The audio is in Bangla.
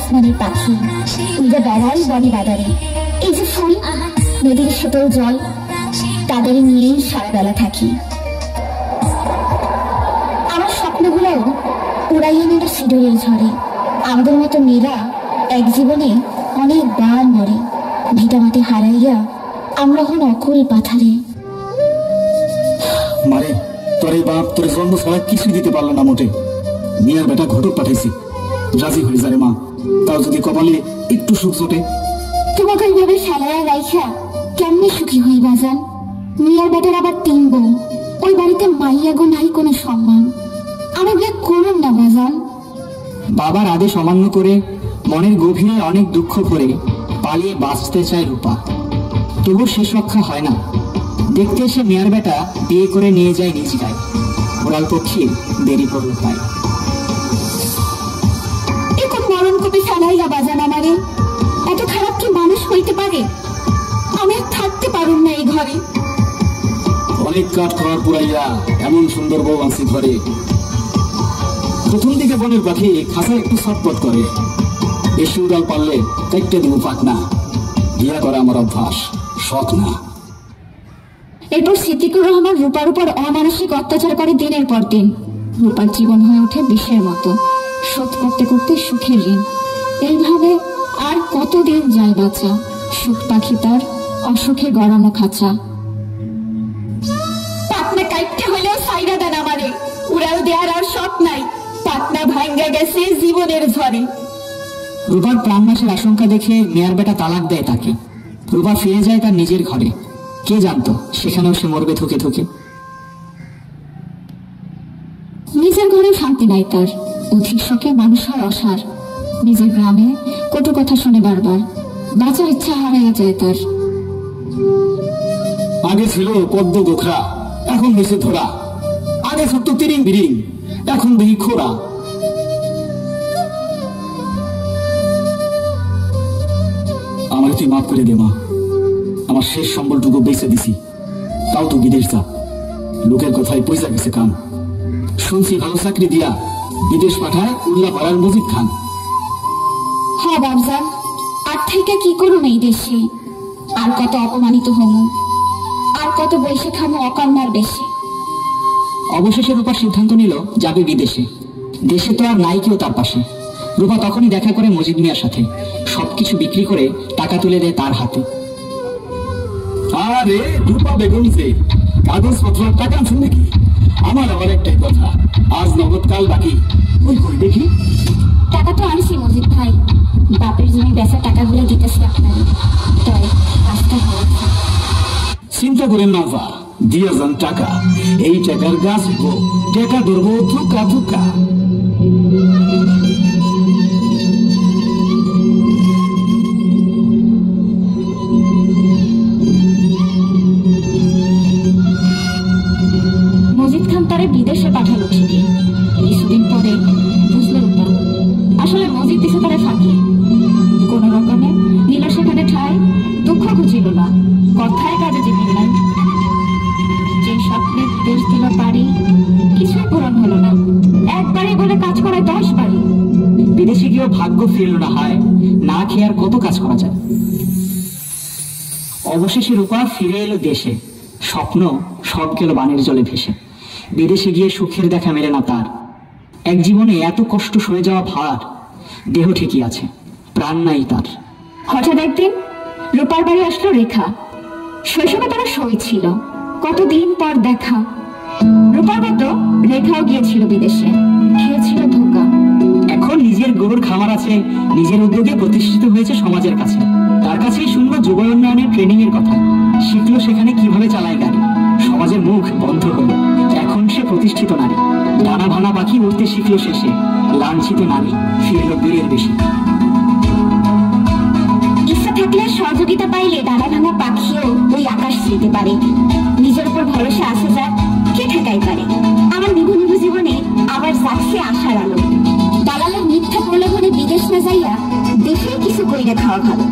আসমানের পাখি, উড়ে বেড়াই বনে বাদারে। এই যে ফুল, নদীর শীতল জল, তাদের নিয়েই সারা বেলা থাকি। আমার স্বপ্নগুলোও উড়াইয়া নিল সিঁদুরের ঝড়ে। আমাদের মতো মেয়েরা এক জীবনে অনেকবার মরে, ভিটামাটি হারাইয়া আমরা হন অকুল পাথারে। মারে, তোর এই বাপ তোর জন্ম ছাড়া কিছু দিতে পারলো না মোটে। মিয়ার বেটা ঘটক পাঠাইছি, রাজি হয়ে যারে মা, তাও যদি কপালে একটু সুখ জোটে। তোমাকে এইভাবে ফেলাইয়া রাইখা কেমনে সুখী হই বাজান? মিয়ার বেটার আবার 3 বউ, ওই বাড়িতে মাইয়া গো নাই কোনো সম্মান। আমি বিয়ে করুন না বাজান। বাবার আদেশ অমান্য করে মনের গভীরে অনেক দুঃখ করে পালিয়ে বাঁচতে চায় রূপা, তবু শেষ রক্ষা হয় না। দেখতে এসে মেয়ার বেটা বিয়ে করে নিয়ে যায় নিজ গায়ে। ওরাল পক্ষে দেরি পড়ল পায়। এখন মরণ কবি ফেলাইয়া বাজান আমারে। এত খারাপ কি মানুষ হইতে পারে? আমি আর থাকতে পারুম না এই ঘরে। অনেক কাঠ খাওয়ার পুরাইয়া এমন সুন্দর বউ আছে ঘরে। প্রথম দিকে বনের পাখি খাসা একটু ছটপট করে, বেশি উড়াল পারলে কাইটে দিব পাক না। বিয়া করা আমার অভ্যাস, শখ না। এরপর সিদ্দিকুর রহমান রূপার উপর অমানসিক অত্যাচার করে দিনের পর দিন। রূপার জীবন হয়ে ওঠে বিষের মতো, শোধ করতে করতে সুখের ঋণ। এইভাবে আর কতদিন যায় বাঁচা? সুখ পাখি তার অসুখে গড়ানো খাঁচা। পাটনা কাইটে হইলেও সাইরা দেন আমারে, উড়াল দেয়ার আর শখ নাই। পাটনা ভাঙ্গা গেছে জীবনের ঝড়ে। রূপার প্রাণনাশের আশঙ্কা দেখে মেয়ার বেটা তালাক দেয় তাকে। রূপা ফিরে যায় তার নিজের ঘরে। কে জানতো সেখানেও সে মরবে থুকে থুকে। নিজের ঘরে শান্তি নাই তার, অধিক শোকে মানুষ হয় অসার। নিজের গ্রামে কটু কথা শুনে বারবার, বাঁচার ইচ্ছা হারাইয়া যায় তার। আগে ছিল পদ্ম গোখরা, এখন হয়েছে ধরা। আগে ছোট্ট তিরিং বিরিং, এখন দেখি খোরা। আমার তুই মাফ করে দে মা, আমার শেষ সম্বলটুকু বেঁচে দিছি। তাও তো বিদেশ যা, লোকের কথায় পয়সা গেছে কান। শুনছি ভালো চাকরি দিয়া বিদেশ পাঠায় উল্লা পাড়ার মজিদ খান। হ্যাঁ বাবজান, আর থেকে কি করুন এই দেশে? আর কত অপমানিত হমু, আর কত বৈশে খামু অকর্মার বেশি। অবশেষে রূপা সিদ্ধান্ত নিল যাবে বিদেশে। দেশে তো আর নাই কেউ তার পাশে। রূপা তখনই দেখা করে মজিদ মিয়ার সাথে, সবকিছু বিক্রি করে টাকা তুলে দেয় তার হাতে। আরে রূপা বেগম যে কাগজপত্র টাকা আনছেন নাকি? আমার আবার একটাই কথা, আজ নগদ কাল বাকি। ওই কই দেখি। টাকা তো আনছি মজিদ ভাই, বাপের জমি বেচা টাকাগুলো দিতেছি আপনার। তাই কাজটা হয়েছে। চিন্তা করেন না বা, দিয়ে যান টাকা। এই টাকার গাছ টাকা ধরবো থুকা থুকা। মজিদ খান তারে বিদেশে পাঠালো ঠিকই, কিছুদিন পরে বুঝলো রূপা আসলে মজিদ দিছে তারে ফাঁকি। কোন রকমে নিল সেখানে ঠাই, দুঃখ খুঁজিল না, কথায় কাজে জীবন নাই। যে স্বপ্নে বিদেশ দিল পারি, কিছুই পূরণ হলো না। একবারে বলে কাজ করায় 10 বাড়ি। বিদেশে গিয়েও ভাগ্য ফিরল না। হায়, না খেয়ে আর কত কাজ করা যায়। অবশেষে রূপা ফিরে এলো দেশে। স্বপ্ন সব গেল বানের জলে ভেসে। বিদেশে গিয়ে সুখের দেখা মেলে না তার। এক জীবনে এত কষ্ট সয়ে যাওয়া ভার, দেহ ঠিকই আছে, প্রাণ নাই তার। হঠাৎ একদিন রূপার বাড়ি আসলো রেখা। শৈশবে তারা সই ছিল, কতদিন পর দেখা। রূপার মতো রেখাও গিয়েছিল বিদেশে, খেয়েছিল ধোকা। এখন নিজের গরুর খামার আছে, নিজের উদ্যোগে প্রতিষ্ঠিত হয়েছে সমাজের কাছে। তার কাছেই শুনলো যুব উন্নয়নের ট্রেনিং এর কথা। শিখলো সেখানে কিভাবে চালায় গাড়ি। সমাজের মুখ বন্ধ হলো, এখন সে প্রতিষ্ঠিত নারী। ডানা ভানা পাখি উঠতে শিখলো শেষে, লাঞ্ছিত নারী ফিরল বীরের বেশি। ইচ্ছা থাকলে, সহযোগিতা পাইলে ডানা ভাঙা পাখিও ওই আকাশ ছুঁতে পারে। নিজের উপর ভরসা আসে যাক, কে ঠেকাই পারে? আমার নিভু নিভু জীবনে আবার জাগছে আশার আলো। দালালের মিথ্যা প্রলোভনে বিদেশ না যাইয়া দেশেই কিছু কইরা খাওয়া ভালো।